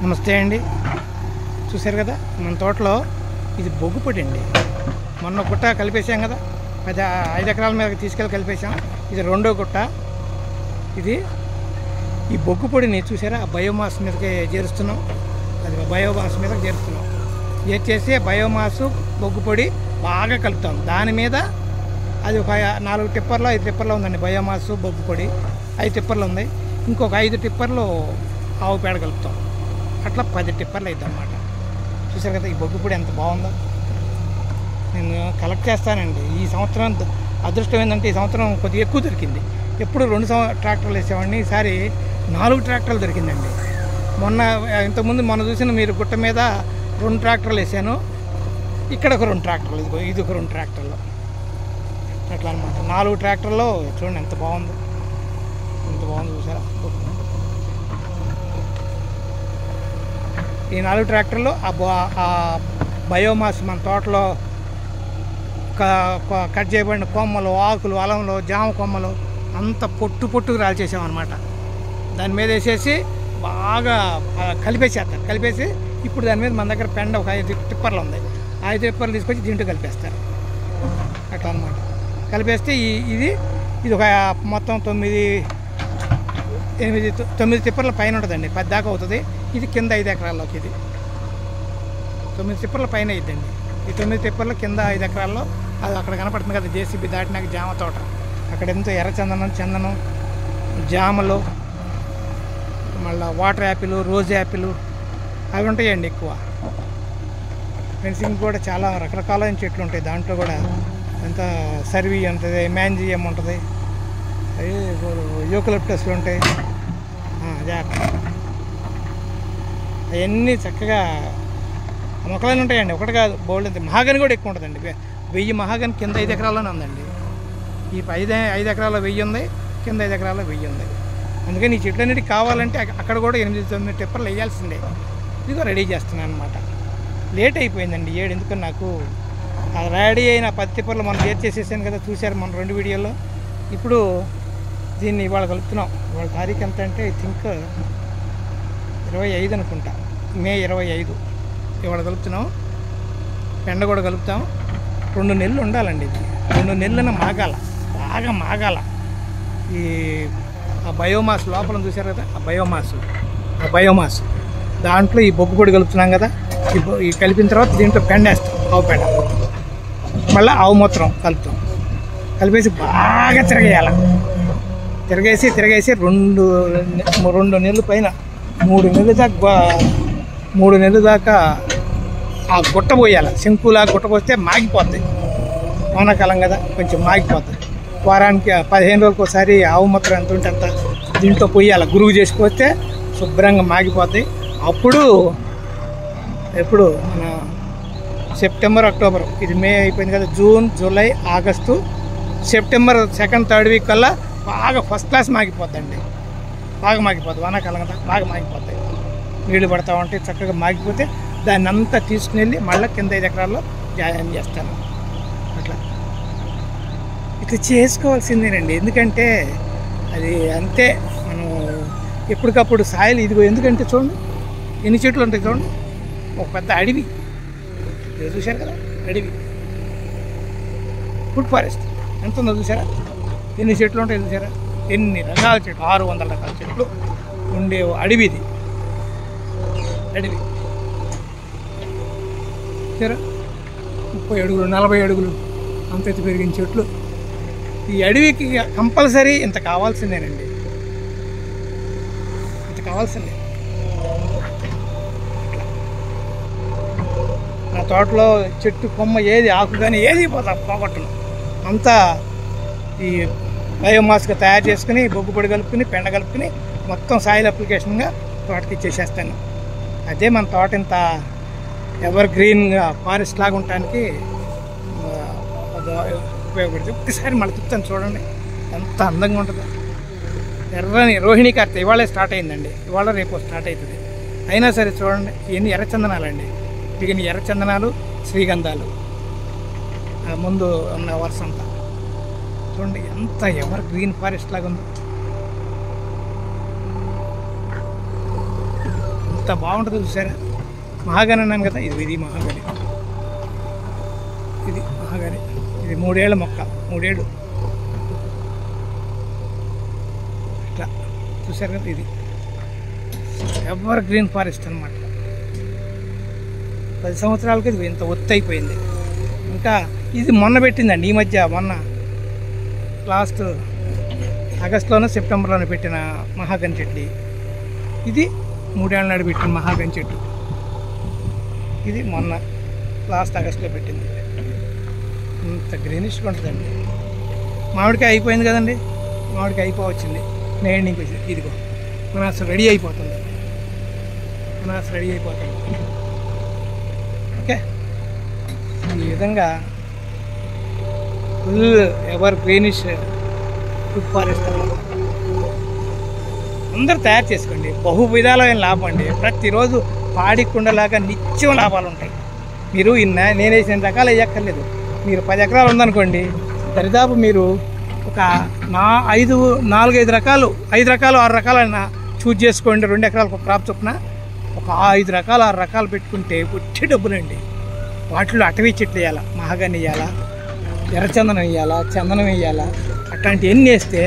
నమస్తే అండి. చూశారు కదా మన తోటలో ఇది బొగ్గు పొడి అండి. మొన్న గుట్ట కలిపేసాం కదా, 5 ఎకరాల మీద తీసుకెళ్ళి కలిపేసాం. ఇది రెండో గుట్ట. ఇది ఈ బొగ్గు పొడిని చూసారా బయోమాస్ మీదకి చేరుస్తున్నాం. అది బయోమాస్ మీదకి చేరుస్తున్నాం. చేసి బయోమాసు బొగ్గు పొడి బాగా కలుపుతాం. దాని మీద అది ఒక 4 టిప్పర్లో 5 టిప్పర్లో ఉందండి బయోమాసు బొగ్గు పొడి. 5 టిప్పర్లు ఉంది. ఇంకొక 5 టిప్పర్లు ఆవు పేడ కలుపుతాం. అట్లా 10 టిప్పర్లు అవుతుంది అన్నమాట. చూసారు కదా ఈ బొగ్గు పొడి ఎంత బాగుందో. నేను కలెక్ట్ చేస్తానండి. ఈ సంవత్సరం అదృష్టం ఏంటంటే ఈ సంవత్సరం కొద్దిగా ఎక్కువ దొరికింది. ఎప్పుడు 2 ట్రాక్టర్లు వేసేవాడిని, ఈసారి 4 ట్రాక్టర్లు దొరికిందండి. మొన్న చూసిన మీరు గుట్ట మీద 2 ట్రాక్టర్లు వేసాను, ఇక్కడ ఒక 2 ట్రాక్టర్లు, ఇది ఒక 2 ట్రాక్టర్లు, అట్లా అనమాట. 4 ట్రాక్టర్లో చూడండి ఎంత బాగుందో, ఎంత బాగుందో చూసారా. ఈ 4 ట్రాక్టర్లు ఆ బయోమాస్ మన తోటలో కట్ చేయబడిన కొమ్మలు, ఆకులు, అలంలో జామ కొమ్మలు అంత పొట్టుకు రాల్చేసామన్నమాట. దాని మీద వేసేసి బాగా కలిపేసేస్తారు. కలిపేసి ఇప్పుడు దాని మీద మన దగ్గర పెండ ఒక 5 టిప్పర్లు ఉంది. 5 టిప్పర్లు తీసుకొచ్చి దీంట్లో కలిపేస్తారు. అట్లా అనమాట. కలిపేస్తే ఇది ఒక మొత్తం 9 టిప్పర్ల పైన ఉంటుందండి. 10 దాకా అవుతుంది. ఇది కింద 5 ఎకరాల్లోకి ఇది 9 టిప్పర్ల పైన అయిద్దండి. ఈ 9 టిప్పర్ల కింద 5 ఎకరాల్లో అది అక్కడ కనపడుతుంది కదా జేసీబీ దాటినాక జామ తోట. అక్కడ ఎంతో చందనం, జామలు, మళ్ళీ వాటర్ యాపిల్, రోజ్ యాపిల్ అవి ఉంటాయండి ఎక్కువ. ఫెన్సింగ్ కూడా చాలా రకరకాలైన చెట్లు ఉంటాయి. దాంట్లో కూడా ఎంత సర్వీ ఉంటుంది, మ్యాంజియం ఉంటుంది, అవి యూకలిప్టస్లు ఉంటాయి, అవన్నీ చక్కగా మొక్కలన్నీ ఉంటాయండి. ఒకటి కాదు, బోల్డ్ అంతే. మహాగని కూడా ఎక్కువ ఉంటుందండి. 1000 మహాగని కింద 5 ఎకరాల్లోనే ఉందండి. ఈ 5 ఎకరాల 1000 ఉంది, కింద 5 ఎకరాల 1000 ఉంది. అందుకని ఈ చెట్లన్నిటికి కావాలంటే అక్కడ కూడా 8-9 టిప్పర్లు వేయాల్సిందే. ఇదిగో రెడీ చేస్తున్నాను అనమాట. లేట్ అయిపోయిందండి 7. ఎందుకని నాకు రెడీ అయిన 10 టిప్పర్లు మనం చేసేసాను కదా, చూశారు మన 2 వీడియోల్లో. ఇప్పుడు దీన్ని ఇవాళ కలుపుతున్నాం. ఇవాళ తారీఖు ఎంత అంటే ఐ థింక్ 25 అనుకుంటా, మే 25. ఇవాళ కలుపుతున్నాం. పెండ కూడా కలుపుతాం. 2 నెలలు ఉండాలండి ఇది. 2 నెలలైనా మాగాల, బాగా మాగాల. ఈ ఆ బయోమాస్ లోపల చూశారు కదా, ఆ బయోమాస్ దాంట్లో ఈ బొగ్గు పొడి కలుపుతున్నాం కదా. ఈ కలిపిన తర్వాత దీంట్లో పెండ వేస్తాం, ఆవు పెండ. మళ్ళీ ఆవు మూత్రం కలుపుతాం. కలిపేసి బాగా తిరగేసి 2 నెలల పైన 3 నెలల దాకా ఆ గుట్ట పోయాలి. శంకులా గుట్ట పోస్తే మాగిపోద్ది. వానాకాలం కదా కొంచెం మాగిపోద్ది. వారానికి 15 రోజులకు ఒకసారి ఆవు మూత్రం ఎంత ఉంటే అంత దీంట్లో పోయాలి. గురువు చేసుకొస్తే శుభ్రంగా మాగిపోద్ది. అప్పుడు ఎప్పుడు మన సెప్టెంబర్, అక్టోబర్, ఇది మే అయిపోయింది కదా, June, July, August, September 2nd, 3rd week కల్లా బాగా ఫస్ట్ క్లాస్ మాగిపోద్దండి. బాగా మాగిపోద్ది. వానాకాలం కదా బాగా మాగిపోతాయి. నీళ్లు పడతా ఉంటే చక్కగా మాగిపోతే దాన్ని అంతా తీసుకుని వెళ్ళి మళ్ళీ కింద 5 ఎకరాల్లో జాయిన్ చేస్తాను. ఇట్లా చేసుకోవాల్సిందేనండి. ఎందుకంటే అది అంతే, మనం ఎప్పటికప్పుడు సాయిల్ ఇదిగో. ఎందుకంటే చూడండి ఎన్ని చెట్లు ఉంటాయి చూడండి. ఒక పెద్ద అడవి, చూశారు కదా అడవి, ఫుడ్ ఫారెస్ట్ ఎంత ఉందో చూసారా. ఎన్ని చెట్లు ఉంటాయి చూసారా, ఎన్ని రకాల చెట్లు, 600 రకాల చెట్లు ఉండే అడవి ఇది. అడవి చూసారా, 30 అడుగులు 40 అడుగులు అంత ఎత్తు పెరిగిన చెట్లు. ఈ అడవికి కంపల్సరీ ఇంత కావాల్సిందేనండి, ఇంత కావాల్సిందే. నా తోటలో చెట్టు కొమ్మ ఏది, ఆకు కానీ ఏది పోగొట్టను. అంతా ఈ బయోమాస్గా తయారు చేసుకుని బొగ్గు పొడి కలుపుకుని పెండ కలుపుకుని మొత్తం సాయిల్ అప్లికేషన్గా తోటకి ఇచ్చేసేస్తాను. అదే మన తోట ఇంత ఎవర్ గ్రీన్గా ఫారెస్ట్ లాగా ఉండటానికి ఉపయోగపడుతుంది. ఒక్కసారి మళ్ళీ చెప్తాను చూడండి ఎంత అందంగా ఉంటుందో. ఎర్రని రోహిణి కార్తె ఇవాళే స్టార్ట్ అయిందండి. ఇవాళ రేపు స్టార్ట్ అవుతుంది. అయినా సరే చూడండి ఇవన్నీ ఎర్రచందనాలండి. దిగిన ఎర్రచందనాలు, శ్రీగంధాలు ముందు ఉన్న వరుస అంతా చూడండి ఎంత ఎవర్ గ్రీన్ ఫారెస్ట్ లాగా ఉందో. ఎంత బాగుంటుందో చూసారా. మహాగని అన్నాను కదా, ఇది మహాగని, ఇది మహాగని. ఇది 3 ఏళ్ల మొక్క, 3 ఏళ్ళు ఇట్లా చూసారు కదా. ఇది ఎవర్ గ్రీన్ ఫారెస్ట్ అనమాట. 10 సంవత్సరాలకి ఇది ఇంత ఒత్తు అయిపోయింది. ఇంకా ఇది మొన్న పెట్టిందండి, ఈ మధ్య మొన్న లాస్ట్ ఆగస్టులోనో సెప్టెంబర్లోనో పెట్టిన మహాగని చెట్టు. ఇది 3 ఏళ్ళ నాడు పెట్టిన మహాగని చెట్టు. ఇది మొన్న లాస్ట్ ఆగస్టులో పెట్టింది. ఇంత గ్రీనిష్గా ఉంటుందండి. మామిడికాయ అయిపోయింది కదండి, మామిడికాయ అయిపోవచ్చింది, ఎండింగ్కి వచ్చింది. ఇదిగో అనాస రెడీ అయిపోతుంది, అనాస రెడీ అయిపోతుంది. ఓకే, ఈ విధంగా full ever greenish food forest అందరూ తయారు చేసుకోండి. బహు విధాలైన లాభం అండి. ప్రతిరోజు పాడి కుండలాగా నిత్యం లాభాలు ఉంటాయి. మీరు నేను వేసిన రకాలు వేయక్కర్లేదు. మీరు 10 ఎకరాలు ఉందనుకోండి, దరిదాపు మీరు ఒక 4-5 రకాలు, 5 రకాలు 6 రకాలైనా చూజ్ చేసుకోండి. 2 ఎకరాలకు క్రాప్ చొప్పున ఒక 5 రకాలు 6 రకాలు పెట్టుకుంటే వచ్చే డబ్బులండి. వాటిలో అటవీ చెట్లు వేయాలా, మహాగని వేయాలా, ఎర్రచందనం వేయాలా, చందనం వేయాలా, అట్లాంటివన్నీ వేస్తే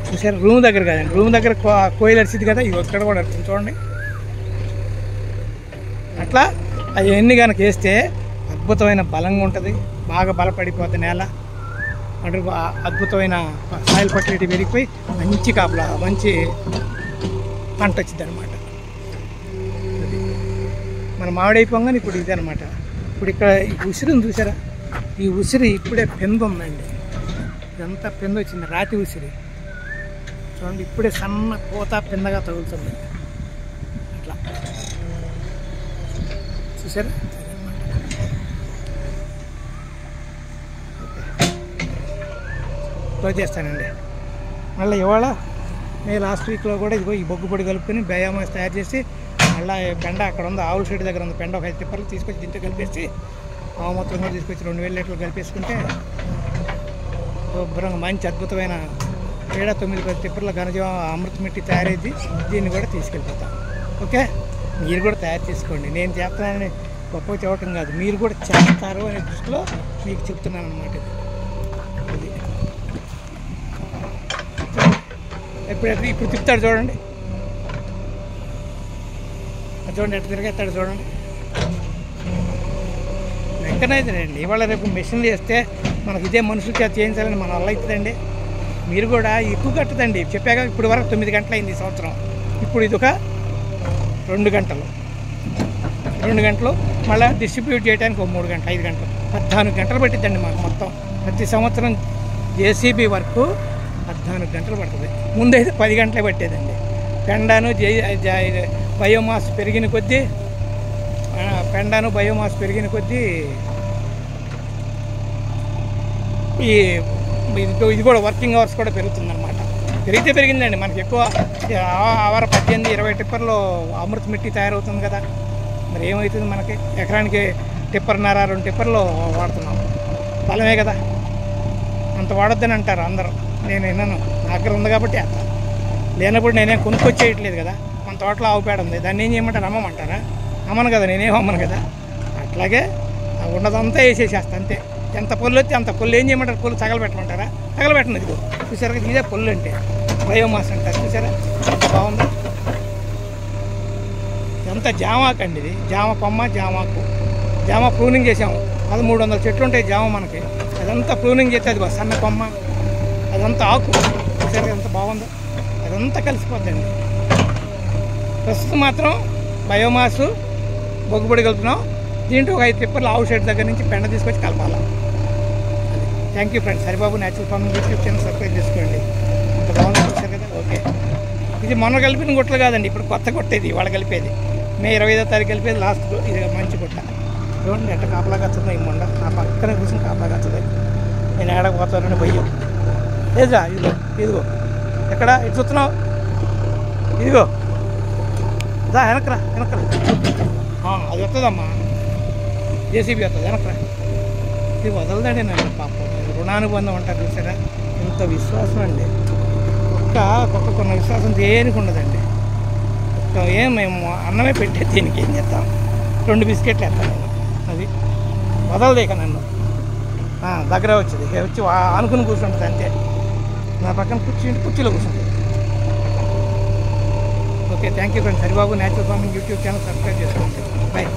చూసారు. రూమ్ దగ్గర కదండి, రూమ్ దగ్గర కోయిలు అరిచింది కదా, ఇది ఇక్కడ కూడా అరుతుంది చూడండి. అట్లా అవన్నీ కనుక వేస్తే అద్భుతమైన బలంగా ఉంటుంది, బాగా బలపడిపోతుంది నేల. అంటే అద్భుతమైన సాయిల్ ఫర్టిలిటీ పెరిగిపోయి మంచి కాపలా, మంచి పంట వచ్చింది అనమాట. మన మామిడి అయిపోగానే ఇప్పుడు ఇదే అనమాట. ఇప్పుడు ఇక్కడ ఈ ఉసిరిని చూసారా, ఈ ఉసిరి ఇప్పుడే పెందు ఉందండి. ఇదంతా పెందు వచ్చింది, రాతి ఉసిరి చూడండి. ఇప్పుడే సన్న పూత పెందగా తగులుతుంది అట్లా చూసారా. క్లోజ్ చేస్తానండి. మళ్ళీ ఇవాళ లాస్ట్ వీక్లో కూడా ఇదిగో ఈ బొగ్గు పొడి కలుపుకొని బయోమాస్ తయారు చేసి మళ్ళీ పెండ అక్కడ ఉంది, ఆవుల షెడ్ దగ్గర ఉంది పెండ, ఒక 5 టిప్పర్లు తీసుకొచ్చి దీంట్లో కలిపేసి మొత్తం కూడా తీసుకొచ్చి 2000 లీటర్లు కలిపేసుకుంటే శుభ్రంగా మంచి అద్భుతమైన 7-9 టిప్పర్ల ఘనజీవ అమృత మిట్టి తయారైంది. దీన్ని కూడా తీసుకెళ్ళిపోతాం. ఓకే, మీరు కూడా తయారు చేసుకోండి. నేను చేస్తానని గొప్ప చెప్పటం కాదు, మీరు కూడా చేస్తారు అనే దృష్టిలో మీకు చెప్తున్నాను అనమాట. ఇది ఇప్పుడు తిప్పుతాడు చూడండి, చూడండి ఎట్లా తిరిగేస్తాడు చూడండి. వెంకనైతేనండి ఇవాళ రేపు మెషిన్లు చేస్తే మనకి ఇదే మనుషుల చేత చేయించాలని మన వల్ల అవుతుందండి. మీరు కూడా ఎక్కువ కట్టదండి. చెప్పాక ఇప్పుడు వరకు 9 గంటలు అయింది ఈ సంవత్సరం. ఇప్పుడు ఇది ఒక 2 గంటలు, 2 గంటలు మళ్ళీ డిస్ట్రిబ్యూట్ చేయడానికి ఒక 3 గంటలు, 5 గంటలు, 14 గంటలు పట్టిద్దండి మాకు మొత్తం. ప్రతి సంవత్సరం జేసీబీ వరకు 14 గంటలు పడుతుంది. ముందైతే 10 గంటలే పట్టేదండి. పెండాను బయోమాస్ పెరిగిన కొద్దీ ఇది కూడా వర్కింగ్ అవర్స్ కూడా పెరుగుతుందన్నమాట. పెరిగిందండి మనకి ఎక్కువ. 18-20 టిప్పర్లో అమృత మిట్టి తయారవుతుంది కదా, మరి ఏమవుతుంది మనకి? ఎకరానికి 1.5-2 టిప్పర్లు వాడుతున్నాం. బలమే కదా, అంత వాడొద్దని అంటారు అందరూ. నేను విన్నాను, నా దగ్గర ఉంది కాబట్టి అంత. లేనప్పుడు నేనేం కొనుక్కొచ్చేయట్లేదు కదా. మన తోటలో ఆవు పేడ ఉంది, దాన్ని ఏం చేయమంటారు? అమ్మమంటారా? అమ్మను కదా, నేనేం అమ్మను కదా. అట్లాగే ఉన్నదంతా వేసేసేస్తా అంతే. ఎంత పొల్లు వచ్చి అంత పొల్లు ఏం చేయమంటారు? పొల్లు తగలబెట్టమంటారా? తగలబెట్టను. ఇదిగో చూసారా, ఇదే పొల్లు అంటే బయోమాస్ అంటారు. చూసారా ఎంత బాగుందో. ఎంత జామాకు అండి ఇది, జామ కొమ్మ, జామ ప్రూనింగ్ చేసాము. 1300 చెట్లు ఉంటాయి జామ మనకి. అదంతా ప్రూనింగ్ చేస్తే అది సన్న కొమ్మ, అదంతా ఆకు. చూసారా ఎంత బాగుందో. అదంతా కలిసిపోద్దండి. ప్రస్తుతం మాత్రం బయోమాసు బొగ్గుబొడి కలుపుతున్నాం. దీంట్లో ఒక 5 టిప్పర్లు ఆవు షెడ్ దగ్గర నుంచి పెండ తీసుకొచ్చి కలపాలి. Thank you friends. Haribabu natural farming YouTube channel subscribe చేసుకోండి. ఇంత బాగుంది చూసారు కదా. ఓకే, ఇది మొన్న కలిపిన గుట్టలు కాదండి, ఇప్పుడు కొత్త కొట్టేది ఇవాళ కలిపేది. మే 25వ తారీఖు కలిపేది లాస్ట్. ఇది మంచి గుట్ట చూడండి ఎట్ట కాపలా కచ్చుందో. ఈ మొండ నా పక్కన కూర్చొని కాపలా కచ్చదు. నేను ఏడకపోతానని భయ్యం. ఏజా ఇదిగో ఎక్కడ ఇటు చూస్తున్నావు? ఇదిగో దా వెనకరా. అది వస్తుందమ్మా, జేసీబీ వస్తుంది. వెనకరా. ఇది వదలదండి నన్ను పాపం. రుణానుబంధం అంటారు చూసారా, ఇంత విశ్వాసం అండి. ఒక్కొక్క విశ్వాసం దేనికి ఉండదండి. సో మేము అన్నమే పెట్టేది దీనికి ఏం చేస్తాం, 2 బిస్కెట్లు వేస్తాను నేను, అది వదలదేక నన్ను. దగ్గర వచ్చేది వచ్చి ఆనుకుని కూర్చుంటుంది అంతే, నా పక్కన కుర్చీలో కూర్చుంటుంది. Okay, thank you friends. Haribabu natural farming YouTube channel subscribe చేసుకోండి. బాయ్.